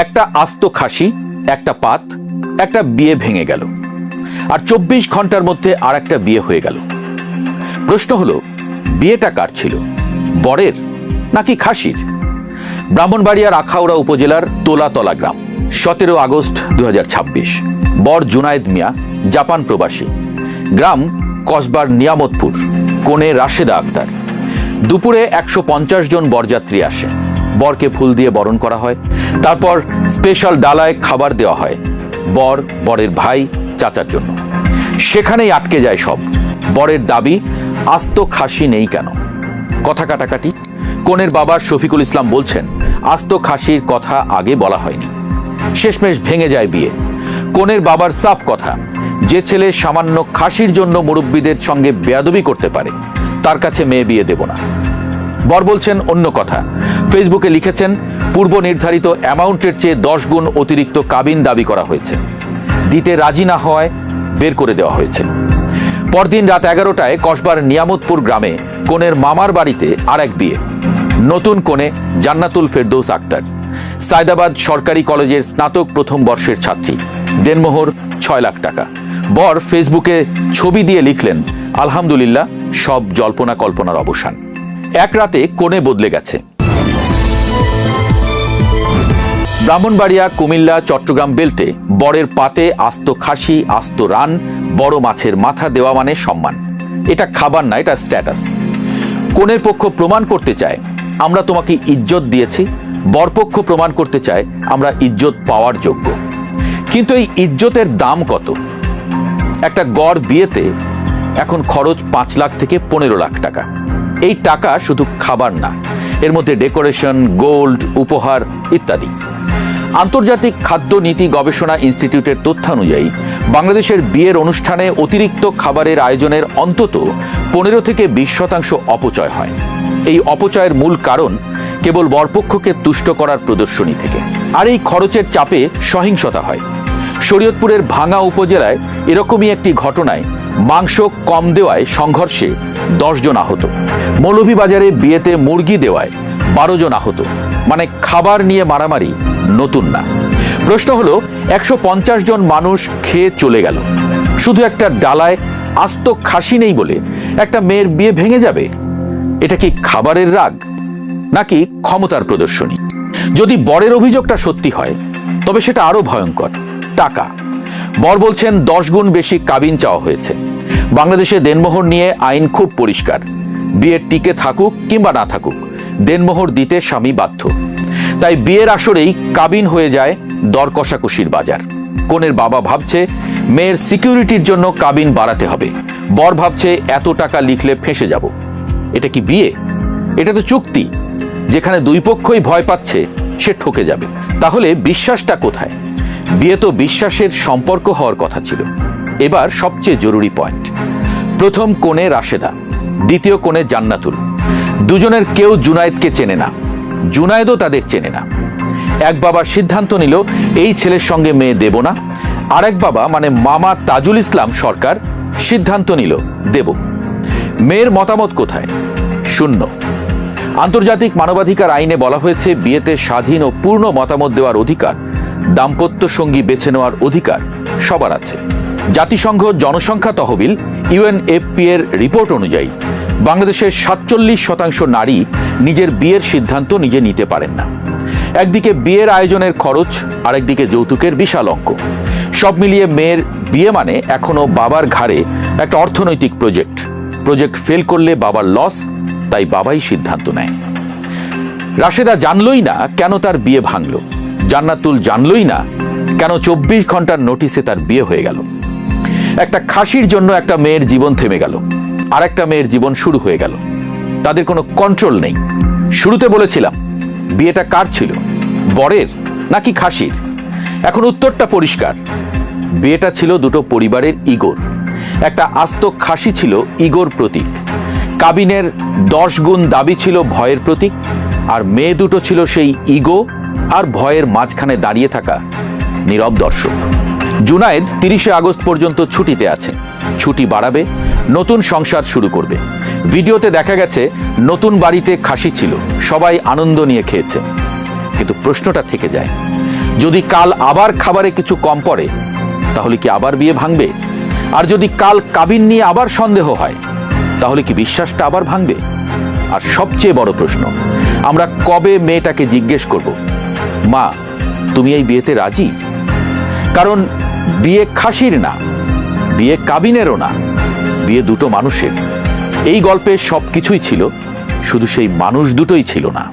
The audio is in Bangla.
একটা আস্ত খাসি, একটা পাত, একটা বিয়ে ভেঙে গেল, আর 24 ঘন্টার মধ্যে আর একটা বিয়ে হয়ে গেল। প্রশ্ন হলো, বিয়েটা কার ছিল, বরের নাকি খাসির? ব্রাহ্মণবাড়িয়ার আখাউড়া উপজেলার তোলাতলা গ্রাম, 17 আগস্ট 2026। বর জুনায়েদ মিয়া, জাপান প্রবাসী। গ্রাম কসবার নিয়ামতপুর। কনে রাশেদা আক্তার। দুপুরে 150 জন বরযাত্রী আসে। বরকে ফুল দিয়ে বরণ করা হয়, তারপর স্পেশাল ডালায় খাবার দেওয়া হয় বর, বরের ভাই, চাচার জন্য। সেখানেই আটকে যায় সব। বরের দাবি, আস্ত খাসি নেই কেন? কথা কাটাকাটি। কনের বাবা শফিকুল ইসলাম বলছেন, আস্ত খাসির কথা আগে বলা হয়নি। শেষমেশ ভেঙে যায় বিয়ে। কনের বাবার সাফ কথা, যে ছেলে সামান্য খাসির জন্য মুরব্বীদের সঙ্গে বেয়াদবি করতে পারে, তার কাছে মেয়ে বিয়ে দেব না। বর বলছেন অন্য কথা। ফেসবুকে লিখেছেন, পূর্ব নির্ধারিত অ্যামাউন্টের চেয়ে 10 গুণ অতিরিক্ত কাবিন দাবি করা হয়েছে। দিতে রাজি না হওয়ায় বের করে দেওয়া হয়েছে। পরদিন রাত 11টায় কসবার নিয়ামতপুর গ্রামে কনের মামার বাড়িতে আর এক বিয়ে। নতুন কনে জান্নাতুল ফেরদৌস আক্তার, সায়দাবাদ সরকারি কলেজের স্নাতক প্রথম বর্ষের ছাত্রী। দেনমোহর 6 লাখ টাকা। বর ফেসবুকে ছবি দিয়ে লিখলেন, আলহামদুলিল্লাহ, সব জল্পনা কল্পনার অবসান। এক রাতে কনে বদলে গেছে। ব্রাহ্মণবাড়িয়া, কুমিল্লা, চট্টগ্রাম বেল্টে বরের পাতে আস্ত খাসি, আস্ত রান, বড় মাছের মাথা দেওয়া মানে সম্মান। এটা খাবার না, এটা স্ট্যাটাস। কনের পক্ষ প্রমাণ করতে চায়, আমরা তোমাকে ইজ্জত দিয়েছি। বরপক্ষ প্রমাণ করতে চায়, আমরা ইজ্জত পাওয়ার যোগ্য। কিন্তু এই ইজ্জতের দাম কত? একটা গড় বিয়েতে এখন খরচ 5 লাখ থেকে 15 লাখ টাকা। এই টাকা শুধু খাবার না, এর মধ্যে ডেকোরেশন, গোল্ড, উপহার ইত্যাদি। আন্তর্জাতিক খাদ্য নীতি গবেষণা ইনস্টিটিউটের তথ্যানুযায়ী বাংলাদেশের বিয়ের অনুষ্ঠানে অতিরিক্ত খাবারের আয়োজনের অন্তত 15 থেকে 20% অপচয় হয়। এই অপচয়ের মূল কারণ কেবল বরপক্ষকে তুষ্ট করার প্রদর্শনী থেকে। আর এই খরচের চাপে সহিংসতা হয়। শরীয়তপুরের ভাঙ্গা উপজেলায় এরকমই একটি ঘটনায় মাংস কম দেওয়ায় সংঘর্ষে 10 জন আহত। মৌলভীবাজারে বিয়েতে মুরগি দেওয়ায় 12 জন আহত। মানে খাবার নিয়ে মারামারি নতুন না। প্রশ্ন হলো, 150 জন মানুষ খেয়ে চলে গেল, শুধু একটা ডালায় আস্ত খাসি নেই বলে একটা মেয়ের বিয়ে ভেঙে যাবে? এটা কি খাবারের রাগ নাকি ক্ষমতার প্রদর্শনী? যদি বরের অভিযোগটা সত্যি হয়, তবে সেটা আরো ভয়ঙ্কর। টাকা। বর বলছেন 10 গুণ বেশি কাবিন চাওয়া হয়েছে। বাংলাদেশে দেনমোহর নিয়ে আইন খুব পরিষ্কার। বিয়ের টিকে থাকুক কিংবা না থাকুক, দেনমোহর দিতে স্বামী বাধ্য। তাই বিয়ের আসরেই কাবিন হয়ে যায় দর কষাকষির বাজার। কনের বাবা ভাবছে মেয়ের সিকিউরিটির জন্য কাবিন বাড়াতে হবে। বর ভাবছে এত টাকা লিখলে ফেঁসে যাব। এটা কি বিয়ে? এটা তো চুক্তি। যেখানে দুই পক্ষই ভয় পাচ্ছে সে ঠকে যাবে। তাহলে বিশ্বাসটা কোথায়? বিয়ে তো বিশ্বাসের সম্পর্ক হওয়ার কথা ছিল। এবার সবচেয়ে জরুরি পয়েন্ট। প্রথম কনে রাশেদা, দ্বিতীয় কনে জান্নাতুল। দুজনের কেউ জুনায়েদকে চেনে না, জুনায়েদও তাদের চেনে না। এক বাবা সিদ্ধান্ত নিল এই ছেলের সঙ্গে মেয়ে দেব না। আরেক বাবা মানে মামা তাজুল ইসলাম সরকার সিদ্ধান্ত নিল দেব। মেয়ের মতামত কোথায়? শূন্য। আন্তর্জাতিক মানবাধিকার আইনে বলা হয়েছে, বিয়েতে স্বাধীন ও পূর্ণ মতামত দেওয়ার অধিকার, দাম্পত্য সঙ্গী বেছে নেওয়ার অধিকার সবার আছে। জাতিসংঘ জনসংখ্যা তহবিল UNFPA এর রিপোর্ট অনুযায়ী বাংলাদেশের 47% নারী নিজের বিয়ের সিদ্ধান্ত নিজে নিতে পারেন না। একদিকে বিয়ের আয়োজনের খরচ, আরেকদিকে যৌতুকের বিশাল অঙ্ক। সব মিলিয়ে মেয়ের বিয়ে মানে এখনো বাবার ঘাড়ে একটা অর্থনৈতিক প্রজেক্ট ফেল করলে বাবার লস, তাই বাবাই সিদ্ধান্ত নেয়। রাশেদা জানলই না কেন তার বিয়ে ভাঙল। জান্নাতুল জানলই না কেন 24 ঘন্টার নোটিসে তার বিয়ে হয়ে গেল। একটা খাসির জন্য একটা মেয়ের জীবন থেমে গেল, আর একটা মেয়ের জীবন শুরু হয়ে গেল। তাদের কোনো কন্ট্রোল নেই। শুরুতে বলেছিলাম, বিয়েটা কার ছিল, বরের নাকি খাসির? এখন উত্তরটা পরিষ্কার। বিয়েটা ছিল দুটো পরিবারের ইগোর। একটা আস্ত খাসি ছিল ইগোর প্রতীক। কাবিনের 10 গুণ দাবি ছিল ভয়ের প্রতীক। আর মেয়ে দুটো ছিল সেই ইগো আর ভয়ের মাঝখানে দাঁড়িয়ে থাকা নীরব দর্শক। জুনায়েদ 30 আগস্ট পর্যন্ত ছুটিতে আছে। ছুটি বাড়াবে, নতুন সংসার শুরু করবে। ভিডিওতে দেখা গেছে নতুন বাড়িতে খাসি ছিল, সবাই আনন্দ নিয়ে খেয়েছে। কিন্তু প্রশ্নটা থেকে যায়, যদি কাল আবার খাবারে কিছু কম পড়ে তাহলে কি আবার বিয়ে ভাঙবে? আর যদি কাল কাবিন নিয়ে আবার সন্দেহ হয় তাহলে কি বিশ্বাসটা আবার ভাঙবে? আর সবচেয়ে বড় প্রশ্ন, আমরা কবে মেয়েটাকে জিজ্ঞেস করব, মা তুমি এই বিয়েতে রাজি? কারণ বিয়ে খাসির না, বিয়ে কাবিনেরও না, বিয়ে দুটো মানুষের। এই গল্পে সবকিছুই ছিল, শুধু সেই মানুষ দুটোই ছিল না।